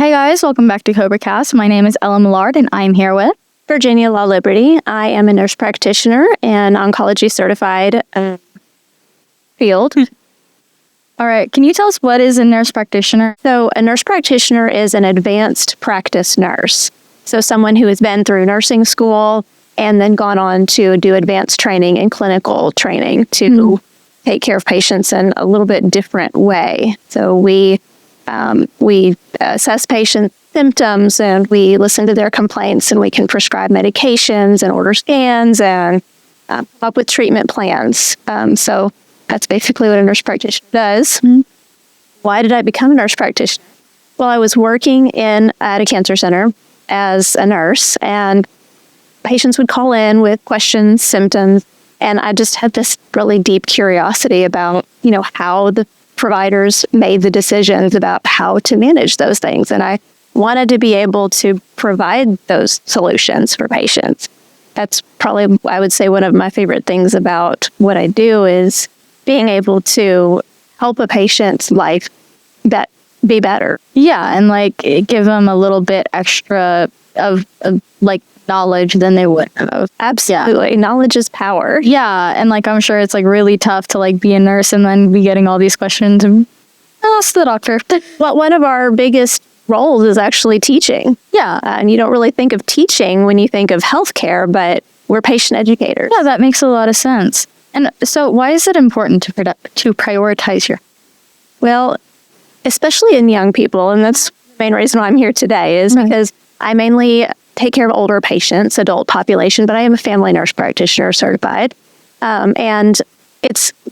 Hey guys, welcome back to CobraCast. My name is Ella Millard and I'm here with Virginia Laliberte. I am a nurse practitioner and oncology certified field. All right, can you tell us what is a nurse practitioner? So a nurse practitioner is an advanced practice nurse. So someone who has been through nursing school and then gone on to do advanced training and clinical training to take care of patients in a little bit different way. So we assess patients' symptoms and we listen to their complaints and we can prescribe medications and order scans and come up with treatment plans. So that's basically what a nurse practitioner does. Why did I become a nurse practitioner? Well, I was working at a cancer center as a nurse, and patients would call in with questions, symptoms, and I just had this really deep curiosity about, how the providers made the decisions about how to manage those things. And I wanted to be able to provide those solutions for patients. That's probably, I would say, one of my favorite things about what I do is being able to help a patient's life be better. Yeah, and give them a little bit extra of knowledge than they would have. Absolutely. Yeah. Knowledge is power. Yeah, and I'm sure it's really tough to be a nurse and then be getting all these questions and ask the doctor. Well, one of our biggest roles is actually teaching. Yeah. And you don't really think of teaching when you think of healthcare, but we're patient educators. Yeah, that makes a lot of sense. And so why is it important to prioritize your... Well, especially in young people, and that's the main reason why I'm here today, is because I mainly take care of older patients, adult population, but I am a family nurse practitioner certified. And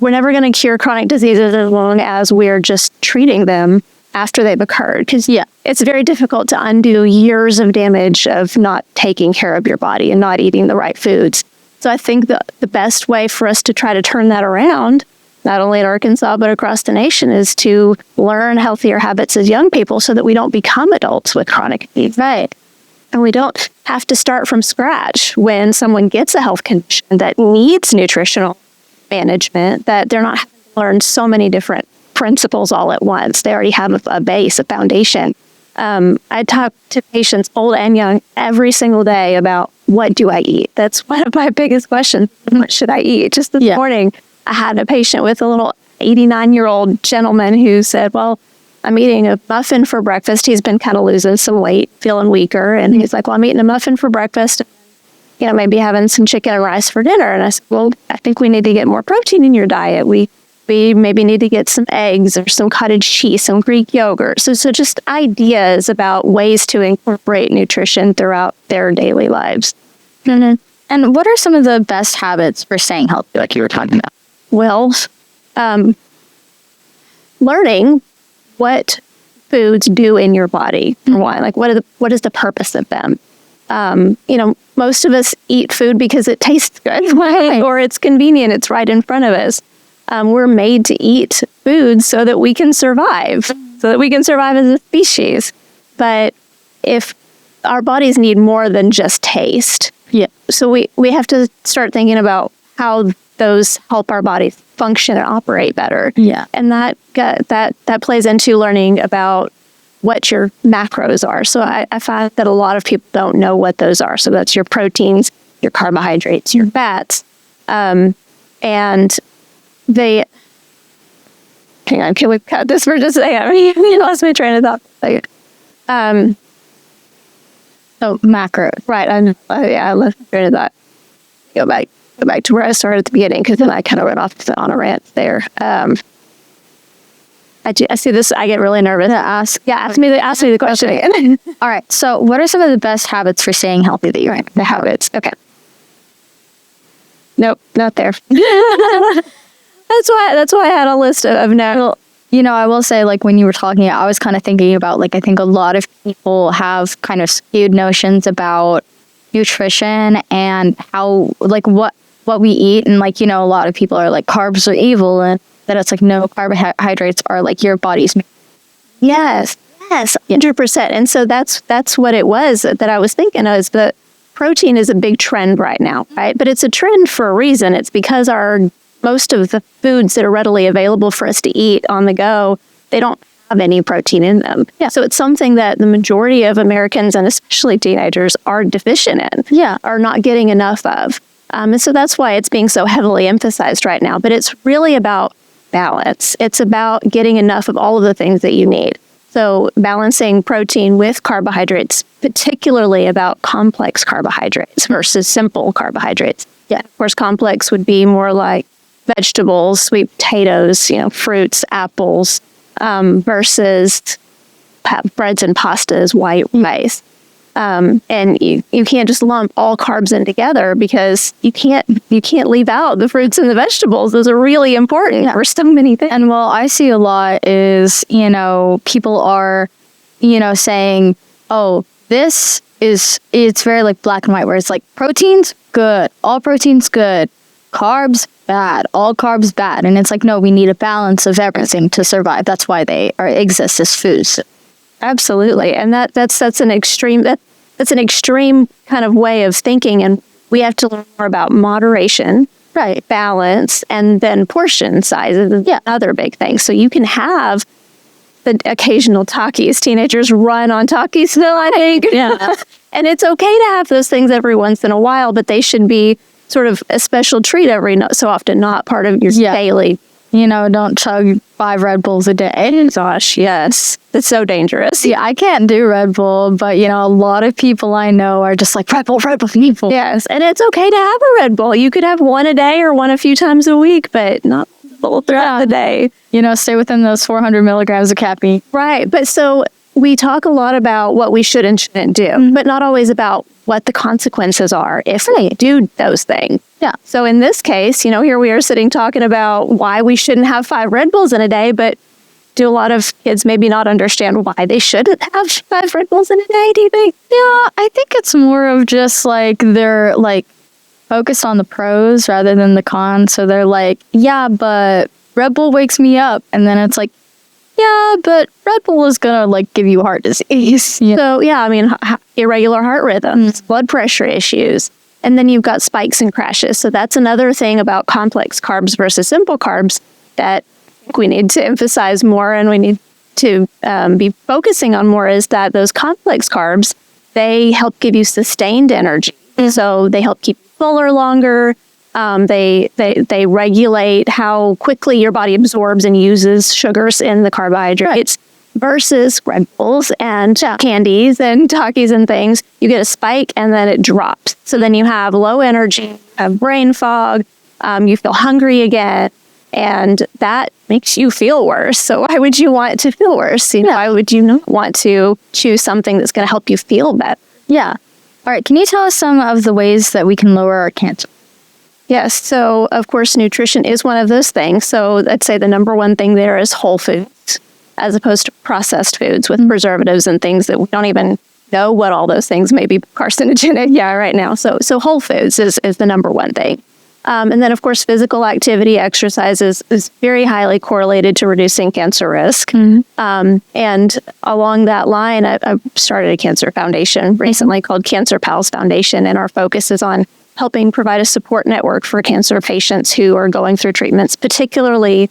we're never going to cure chronic diseases as long as we're just treating them after they've occurred. Because it's very difficult to undo years of damage of not taking care of your body and not eating the right foods. So I think the best way for us to try to turn that around, not only in Arkansas, but across the nation, is to learn healthier habits as young people so that we don't become adults with chronic disease. Right. And we don't have to start from scratch when someone gets a health condition that needs nutritional management, that they're not having to learn so many different principles all at once. They already have a base, a foundation. I talk to patients, old and young, every single day about what do I eat? That's one of my biggest questions. What should I eat? Just this morning, I had a patient with a little 89-year-old gentleman who said, well, I'm eating a muffin for breakfast. He's been kind of losing some weight, feeling weaker. And he's like, well, I'm eating a muffin for breakfast, maybe having some chicken and rice for dinner. And I said, well, I think we need to get more protein in your diet. We maybe need to get some eggs or some cottage cheese, some Greek yogurt. So just ideas about ways to incorporate nutrition throughout their daily lives. Mm-hmm. And what are some of the best habits for staying healthy, like you were talking about? Well, learning what foods do in your body, for one. What is the purpose of them? Most of us eat food because it tastes good or it's convenient. It's right in front of us. We're made to eat food so that we can survive, as a species. But if our bodies need more than just taste, so we have to start thinking about how those help our bodies function and operate better. Yeah. And that plays into learning about what your macros are. So I find that a lot of people don't know what those are. So that's your proteins, your carbohydrates, your fats. And hang on, can we cut this for just a second? You lost my train of thought. So macros. Right. I lost my train of thought. Go back to where I started at the beginning, because then I kind of went off on a rant there. I see this. I get really nervous. Ask me the question again. All right. So what are some of the best habits for staying healthy that you have? The habits. Okay. Nope, not there. That's why I had a list of no. I will say, when you were talking, I was kind of thinking about, I think a lot of people have kind of skewed notions about nutrition and how, what we eat. And, a lot of people are carbs are evil, and that it's no, carbohydrates are your body's. Yes, 100%. And so that's what it was that I was thinking of, is that protein is a big trend right now, right? But it's a trend for a reason. It's because most of the foods that are readily available for us to eat on the go, they don't have any protein in them. Yeah. So it's something that the majority of Americans, and especially teenagers, are deficient in, Yeah. are not getting enough of. And so that's why it's being so heavily emphasized right now. But it's really about balance. It's about getting enough of all of the things that you need. So balancing protein with carbohydrates, particularly about complex carbohydrates versus simple carbohydrates. Yeah. Of course, complex would be more like vegetables, sweet potatoes, fruits, apples, versus breads and pastas, white rice. And you can't just lump all carbs in together because you can't leave out the fruits and the vegetables. Those are really important for so many things. And well, I see a lot is, people are, saying, oh, it's very like black and white, where it's like proteins, good. All proteins, good. Carbs, bad. All carbs, bad. And it's like, no, we need a balance of everything to survive. That's why they exist as foods. Absolutely. And that's an extreme kind of way of thinking. And we have to learn more about moderation, Right. balance, and then portion size is another big thing. So you can have the occasional Takis. Teenagers run on Takis still, I think. Yeah. And it's okay to have those things every once in a while, but they should be sort of a special treat every so often, not part of your daily. Don't chug 5 Red Bulls a day. Gosh, yes. That's so dangerous. Yeah, I can't do Red Bull, but, a lot of people I know are just like, Red Bull, Red Bull. Yes, and it's okay to have a Red Bull. You could have one a day or one a few times a week, but not multiple throughout the day. Stay within those 400 milligrams of caffeine. Right, but so we talk a lot about what we should and shouldn't do, but not always about what the consequences are if we do those things. Yeah. So in this case, here we are sitting talking about why we shouldn't have 5 Red Bulls in a day, but do a lot of kids maybe not understand why they shouldn't have 5 Red Bulls in a day, do you think? Yeah, I think it's more of just like they're like focused on the pros rather than the cons. So they're like, yeah, but Red Bull wakes me up. And then it's like, yeah, but Red Bull is going to like give you heart disease. So irregular heart rhythms, blood pressure issues. And then you've got spikes and crashes. So that's another thing about complex carbs versus simple carbs that we need to emphasize more and we need to be focusing on more, is that those complex carbs, they help give you sustained energy. So they help keep you fuller longer. They regulate how quickly your body absorbs and uses sugars in the carbohydrates. Versus Red Bulls and candies and Takis and things, you get a spike and then it drops. So then you have low energy, have brain fog, you feel hungry again, and that makes you feel worse. So why would you want to feel worse? Why would you not want to choose something that's going to help you feel better? Yeah. All right. Can you tell us some of the ways that we can lower our cancer? Yes. So, of course, nutrition is one of those things. So I'd say the number one thing there is whole foods, as opposed to processed foods with preservatives and things that we don't even know what all those things may be carcinogenic right now. So whole foods is the number one thing. And then, of course, physical activity, exercise is very highly correlated to reducing cancer risk. And along that line, I've started a cancer foundation recently called Cancer Pals Foundation, and our focus is on helping provide a support network for cancer patients who are going through treatments, particularly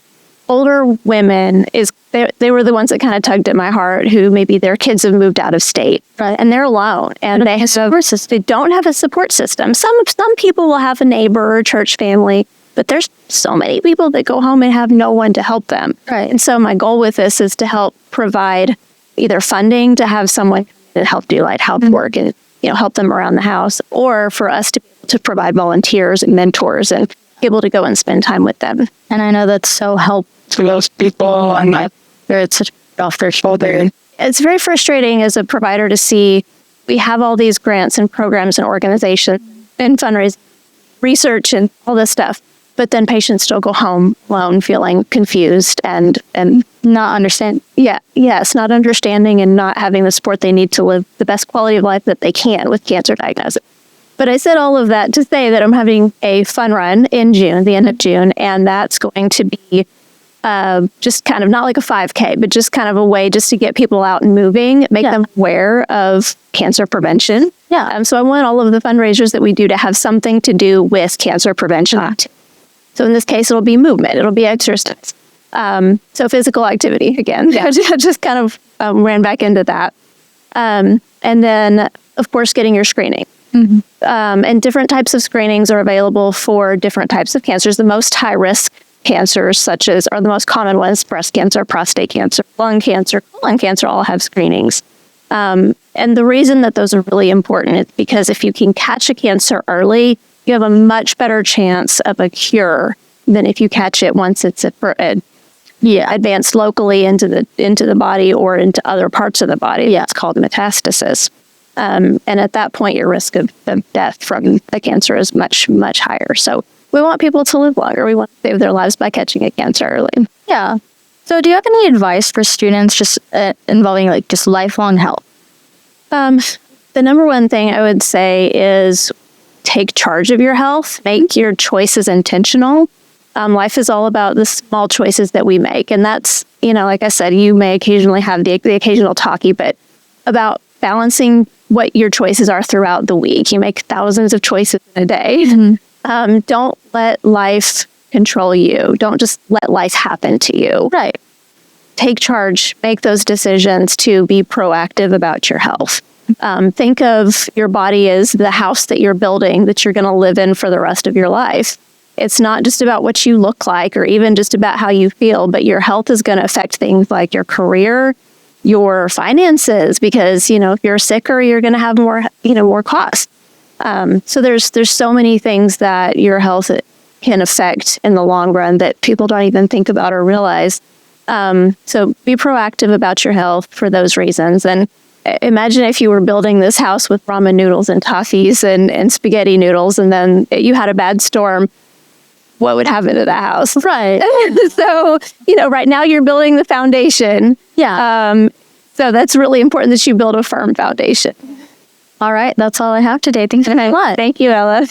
older women. They were the ones that kind of tugged at my heart, who maybe their kids have moved out of state, and they're alone, and they don't have a support system. Some people will have a neighbor or church family, but there's so many people that go home and have no one to help them. Right. And so my goal with this is to help provide either funding to have someone that help do light health work and help them around the house, or for us to be able to provide volunteers and mentors and be able to go and spend time with them. And I know that's so helpful to those people, and it's such off their shoulder. It's very frustrating as a provider to see we have all these grants and programs and organizations and fundraising, research and all this stuff, but then patients still go home alone feeling confused and not understand. Not understanding and not having the support they need to live the best quality of life that they can with cancer diagnosis. But I said all of that to say that I'm having a fun run in June, the end of June, and that's going to be just kind of not like a 5K, but just kind of a way just to get people out and moving, make them aware of cancer prevention. So I want all of the fundraisers that we do to have something to do with cancer prevention. So in this case, it'll be movement, it'll be exercise. So physical activity, again, just kind of ran back into that. And then, of course, getting your screening. And different types of screenings are available for different types of cancers. The most high-risk cancers, are the most common ones: breast cancer, prostate cancer, lung cancer, colon cancer, all have screenings. And the reason that those are really important is because if you can catch a cancer early, you have a much better chance of a cure than if you catch it once it's advanced locally into the body or into other parts of the body. Yeah. It's called metastasis. And at that point, your risk of death from the cancer is much, much higher. So we want people to live longer. We want to save their lives by catching a cancer early. Yeah. So do you have any advice for students just involving like just lifelong health? The number one thing I would say is take charge of your health. Make your choices intentional. Life is all about the small choices that we make. And that's, like I said, you may occasionally have the occasional talkie, but about balancing what your choices are throughout the week. You make thousands of choices in a day. Don't let life control you. Don't just let life happen to you. Right. Take charge, make those decisions to be proactive about your health. Think of your body as the house that you're building that you're going to live in for the rest of your life. It's not just about what you look like or even just about how you feel, but your health is going to affect things like your career, your finances, because, if you're sicker, you're going to have more costs. So there's so many things that your health can affect in the long run that people don't even think about or realize. So be proactive about your health for those reasons. And imagine if you were building this house with ramen noodles and toffees and spaghetti noodles, and then you had a bad storm. What would happen to that house? Right. So, right now you're building the foundation. Yeah. So that's really important that you build a firm foundation. All right. That's all I have today. Thanks a lot. Thank you, Ella.